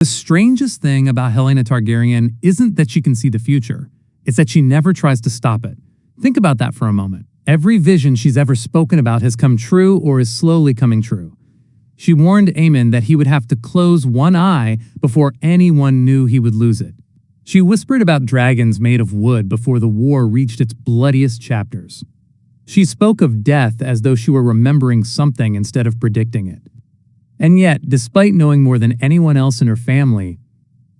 The strangest thing about Helaena Targaryen isn't that she can see the future, it's that she never tries to stop it. Think about that for a moment. Every vision she's ever spoken about has come true or is slowly coming true. She warned Aemon that he would have to close one eye before anyone knew he would lose it. She whispered about dragons made of wood before the war reached its bloodiest chapters. She spoke of death as though she were remembering something instead of predicting it. And yet, despite knowing more than anyone else in her family,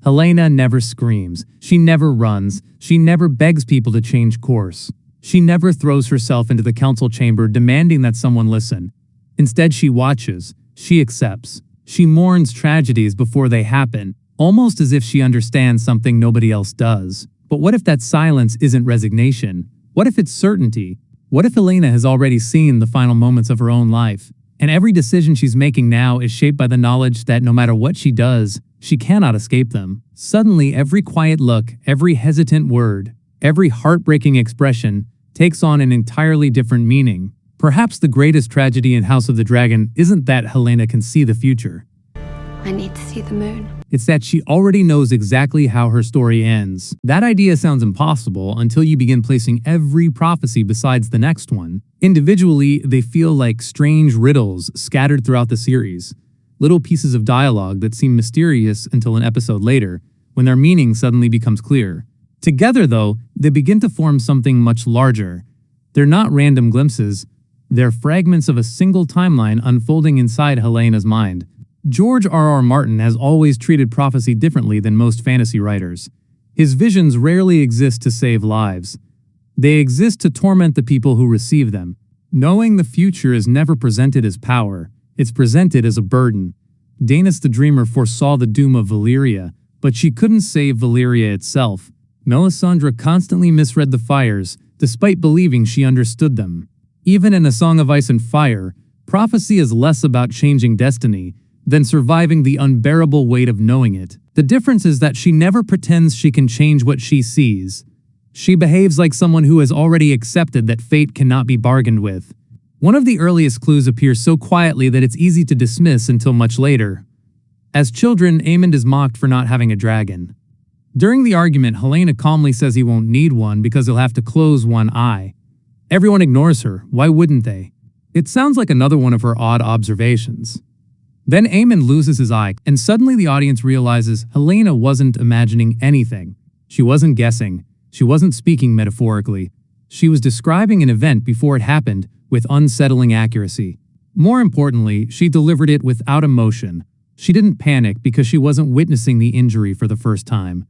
Helaena never screams, she never runs, she never begs people to change course. She never throws herself into the council chamber demanding that someone listen. Instead, she watches, she accepts, she mourns tragedies before they happen, almost as if she understands something nobody else does. But what if that silence isn't resignation? What if it's certainty? What if Helaena has already seen the final moments of her own life, and every decision she's making now is shaped by the knowledge that no matter what she does, she cannot escape them? Suddenly, every quiet look, every hesitant word, every heartbreaking expression takes on an entirely different meaning. Perhaps the greatest tragedy in House of the Dragon isn't that Helaena can see the future. I need to see the moon. It's that she already knows exactly how her story ends. That idea sounds impossible until you begin placing every prophecy besides the next one. Individually, they feel like strange riddles scattered throughout the series. Little pieces of dialogue that seem mysterious until an episode later, when their meaning suddenly becomes clear. Together, though, they begin to form something much larger. They're not random glimpses. They're fragments of a single timeline unfolding inside Helena's mind. George R.R. Martin has always treated prophecy differently than most fantasy writers. His visions rarely exist to save lives. They exist to torment the people who receive them. Knowing the future is never presented as power. It's presented as a burden. Daenerys the Dreamer foresaw the doom of Valyria, but she couldn't save Valyria itself. Melisandre constantly misread the fires, despite believing she understood them. Even in A Song of Ice and Fire, prophecy is less about changing destiny than surviving the unbearable weight of knowing it. The difference is that she never pretends she can change what she sees. She behaves like someone who has already accepted that fate cannot be bargained with. One of the earliest clues appears so quietly that it's easy to dismiss until much later. As children, Aemon is mocked for not having a dragon. During the argument, Helaena calmly says he won't need one because he'll have to close one eye. Everyone ignores her. Why wouldn't they? It sounds like another one of her odd observations. Then Aemon loses his eye, and suddenly the audience realizes Helaena wasn't imagining anything. She wasn't guessing. She wasn't speaking metaphorically. She was describing an event before it happened with unsettling accuracy. More importantly, she delivered it without emotion. She didn't panic because she wasn't witnessing the injury for the first time.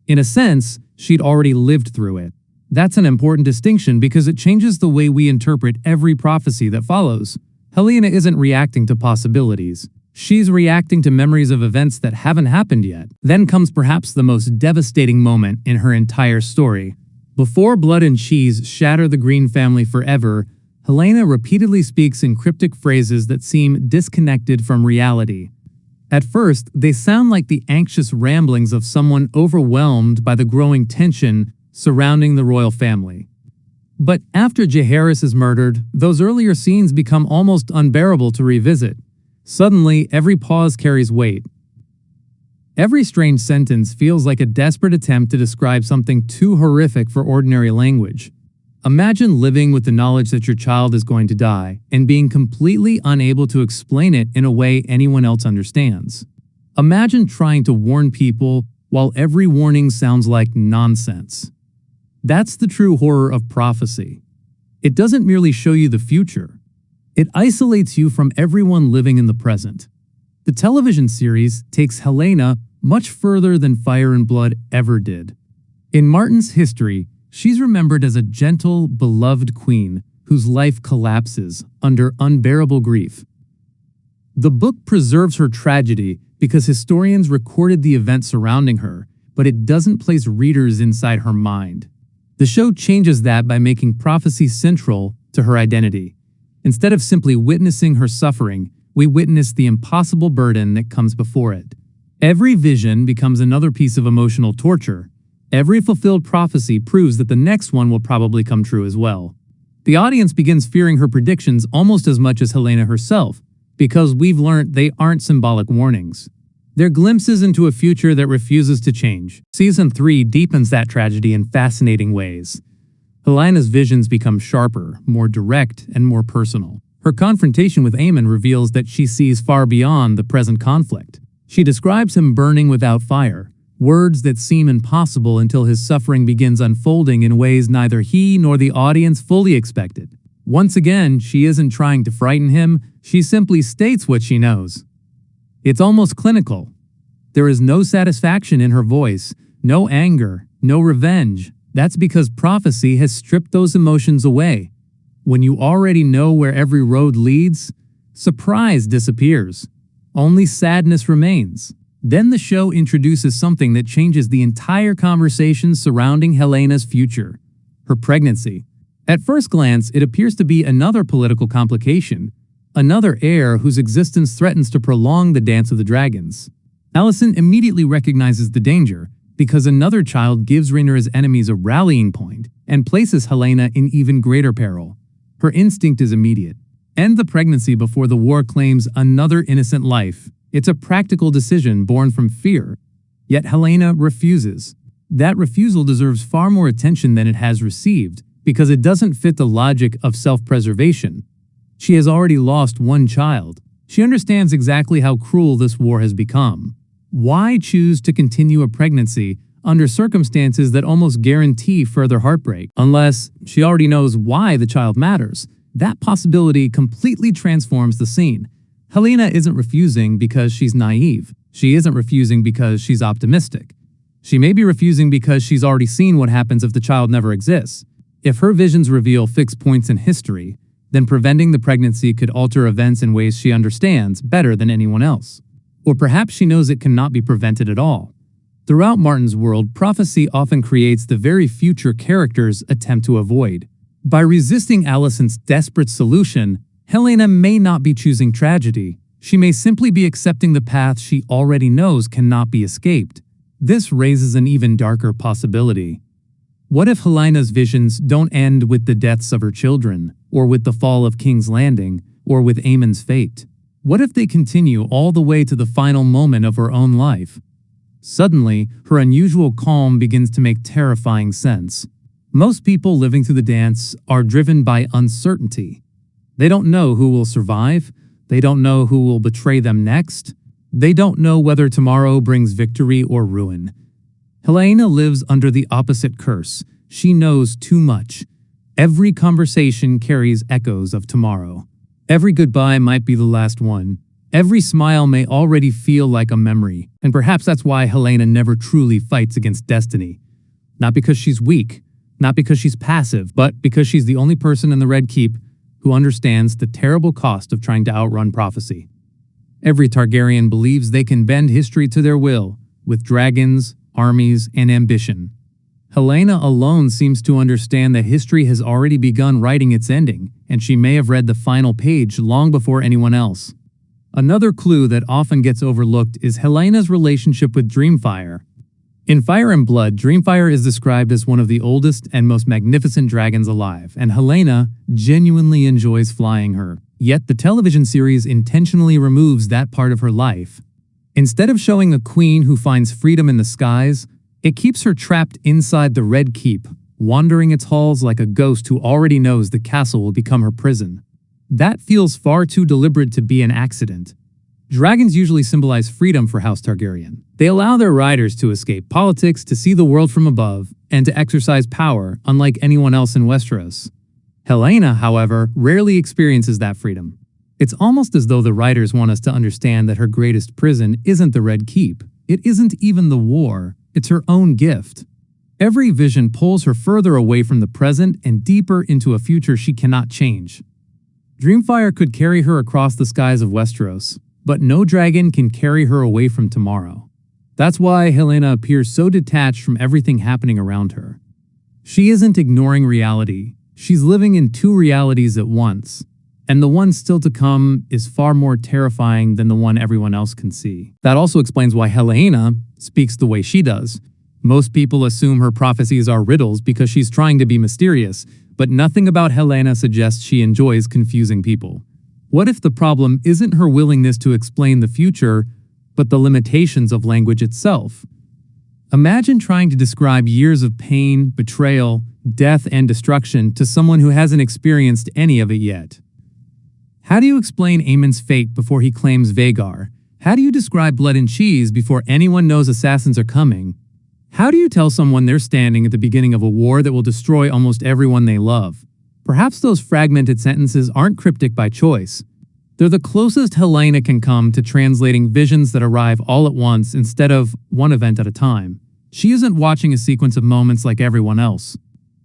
In a sense, she'd already lived through it. That's an important distinction because it changes the way we interpret every prophecy that follows. Helaena isn't reacting to possibilities. She's reacting to memories of events that haven't happened yet. Then comes perhaps the most devastating moment in her entire story. Before blood and cheese shatter the Green family forever, Helaena repeatedly speaks in cryptic phrases that seem disconnected from reality. At first, they sound like the anxious ramblings of someone overwhelmed by the growing tension surrounding the royal family. But after Jaehaerys is murdered, those earlier scenes become almost unbearable to revisit. Suddenly, every pause carries weight. Every strange sentence feels like a desperate attempt to describe something too horrific for ordinary language. Imagine living with the knowledge that your child is going to die and being completely unable to explain it in a way anyone else understands. Imagine trying to warn people while every warning sounds like nonsense. That's the true horror of prophecy. It doesn't merely show you the future. It isolates you from everyone living in the present. The television series takes Helaena much further than Fire and Blood ever did. In Martin's history, she's remembered as a gentle, beloved queen whose life collapses under unbearable grief. The book preserves her tragedy because historians recorded the events surrounding her, but it doesn't place readers inside her mind. The show changes that by making prophecy central to her identity. Instead of simply witnessing her suffering, we witness the impossible burden that comes before it. Every vision becomes another piece of emotional torture. Every fulfilled prophecy proves that the next one will probably come true as well. The audience begins fearing her predictions almost as much as Helaena herself, because we've learned they aren't symbolic warnings. They're glimpses into a future that refuses to change. Season 3 deepens that tragedy in fascinating ways. Helaena's visions become sharper, more direct, and more personal. Her confrontation with Aemon reveals that she sees far beyond the present conflict. She describes him burning without fire, words that seem impossible until his suffering begins unfolding in ways neither he nor the audience fully expected. Once again, she isn't trying to frighten him, she simply states what she knows. It's almost clinical. There is no satisfaction in her voice, no anger, no revenge. That's because prophecy has stripped those emotions away. When you already know where every road leads, surprise disappears. Only sadness remains. Then the show introduces something that changes the entire conversation surrounding Helaena's future: her pregnancy. At first glance, it appears to be another political complication, another heir whose existence threatens to prolong the Dance of the Dragons. Alicent immediately recognizes the danger, because another child gives Rhaenyra's enemies a rallying point and places Helaena in even greater peril. Her instinct is immediate: end the pregnancy before the war claims another innocent life. It's a practical decision born from fear. Yet Helaena refuses. That refusal deserves far more attention than it has received, because it doesn't fit the logic of self-preservation. She has already lost one child. She understands exactly how cruel this war has become. Why choose to continue a pregnancy under circumstances that almost guarantee further heartbreak? Unless she already knows why the child matters. That possibility completely transforms the scene. Helaena isn't refusing because she's naive. She isn't refusing because she's optimistic. She may be refusing because she's already seen what happens if the child never exists. If her visions reveal fixed points in history, then preventing the pregnancy could alter events in ways she understands better than anyone else. Or perhaps she knows it cannot be prevented at all. Throughout Martin's world, prophecy often creates the very future characters attempt to avoid. By resisting Alicent's desperate solution, Helaena may not be choosing tragedy. She may simply be accepting the path she already knows cannot be escaped. This raises an even darker possibility. What if Helaena's visions don't end with the deaths of her children, or with the fall of King's Landing, or with Aemon's fate? What if they continue all the way to the final moment of her own life? Suddenly, her unusual calm begins to make terrifying sense. Most people living through the dance are driven by uncertainty. They don't know who will survive. They don't know who will betray them next. They don't know whether tomorrow brings victory or ruin. Helaena lives under the opposite curse. She knows too much. Every conversation carries echoes of tomorrow. Every goodbye might be the last one. Every smile may already feel like a memory. And perhaps that's why Helaena never truly fights against destiny. Not because she's weak, not because she's passive, but because she's the only person in the Red Keep who understands the terrible cost of trying to outrun prophecy. Every Targaryen believes they can bend history to their will, with dragons, armies, and ambition. Helaena alone seems to understand that history has already begun writing its ending, and she may have read the final page long before anyone else. Another clue that often gets overlooked is Helena's relationship with Dreamfire. In Fire and Blood, Dreamfire is described as one of the oldest and most magnificent dragons alive, and Helaena genuinely enjoys flying her. Yet the television series intentionally removes that part of her life. Instead of showing a queen who finds freedom in the skies, it keeps her trapped inside the Red Keep, wandering its halls like a ghost who already knows the castle will become her prison. That feels far too deliberate to be an accident. Dragons usually symbolize freedom for House Targaryen. They allow their riders to escape politics, to see the world from above, and to exercise power, unlike anyone else in Westeros. Helaena, however, rarely experiences that freedom. It's almost as though the writers want us to understand that her greatest prison isn't the Red Keep. It isn't even the war. It's her own gift. Every vision pulls her further away from the present and deeper into a future she cannot change. Dreamfire could carry her across the skies of Westeros, but no dragon can carry her away from tomorrow. That's why Helaena appears so detached from everything happening around her. She isn't ignoring reality. She's living in two realities at once, and the one still to come is far more terrifying than the one everyone else can see. That also explains why Helaena speaks the way she does. Most people assume her prophecies are riddles because she's trying to be mysterious, but nothing about Helaena suggests she enjoys confusing people. What if the problem isn't her willingness to explain the future, but the limitations of language itself. Imagine trying to describe years of pain, betrayal, death, and destruction to someone who hasn't experienced any of it yet. How do you explain Aemon's fate before he claims Vhagar? How do you describe blood and cheese before anyone knows assassins are coming? How do you tell someone they're standing at the beginning of a war that will destroy almost everyone they love? Perhaps those fragmented sentences aren't cryptic by choice. They're the closest Helaena can come to translating visions that arrive all at once instead of one event at a time. She isn't watching a sequence of moments like everyone else.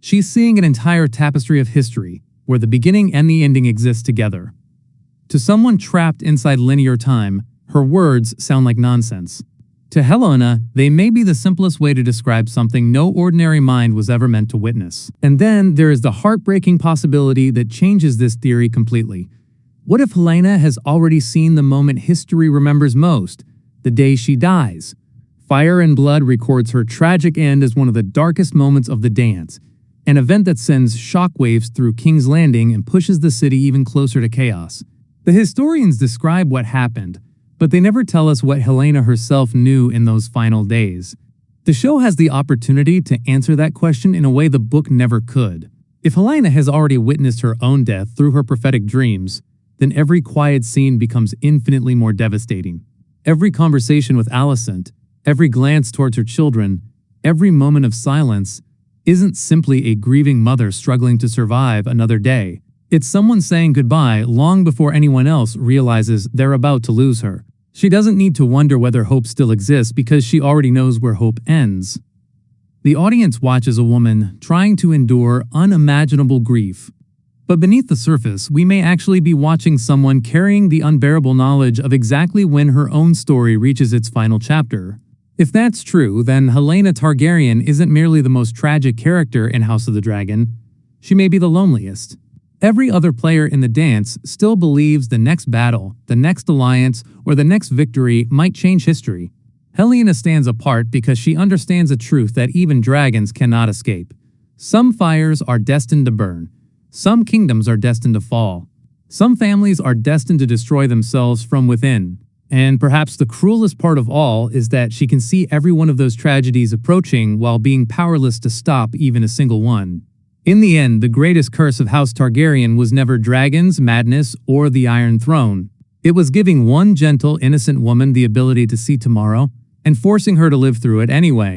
She's seeing an entire tapestry of history, where the beginning and the ending exist together. To someone trapped inside linear time, her words sound like nonsense. To Helaena, they may be the simplest way to describe something no ordinary mind was ever meant to witness. And then there is the heartbreaking possibility that changes this theory completely. What if Helaena has already seen the moment history remembers most, the day she dies? Fire and Blood records her tragic end as one of the darkest moments of the dance, an event that sends shockwaves through King's Landing and pushes the city even closer to chaos. The historians describe what happened, but they never tell us what Helaena herself knew in those final days. The show has the opportunity to answer that question in a way the book never could. If Helaena has already witnessed her own death through her prophetic dreams, then every quiet scene becomes infinitely more devastating. Every conversation with Alicent, every glance towards her children, every moment of silence isn't simply a grieving mother struggling to survive another day. It's someone saying goodbye long before anyone else realizes they're about to lose her. She doesn't need to wonder whether hope still exists because she already knows where hope ends. The audience watches a woman trying to endure unimaginable grief. But beneath the surface, we may actually be watching someone carrying the unbearable knowledge of exactly when her own story reaches its final chapter. If that's true, then Helaena Targaryen isn't merely the most tragic character in House of the Dragon. She may be the loneliest. Every other player in the dance still believes the next battle, the next alliance, or the next victory might change history. Helaena stands apart because she understands a truth that even dragons cannot escape. Some fires are destined to burn. Some kingdoms are destined to fall. Some families are destined to destroy themselves from within. And perhaps the cruelest part of all is that she can see every one of those tragedies approaching while being powerless to stop even a single one. In the end, the greatest curse of House Targaryen was never dragons, madness, or the Iron Throne. It was giving one gentle, innocent woman the ability to see tomorrow and forcing her to live through it anyway.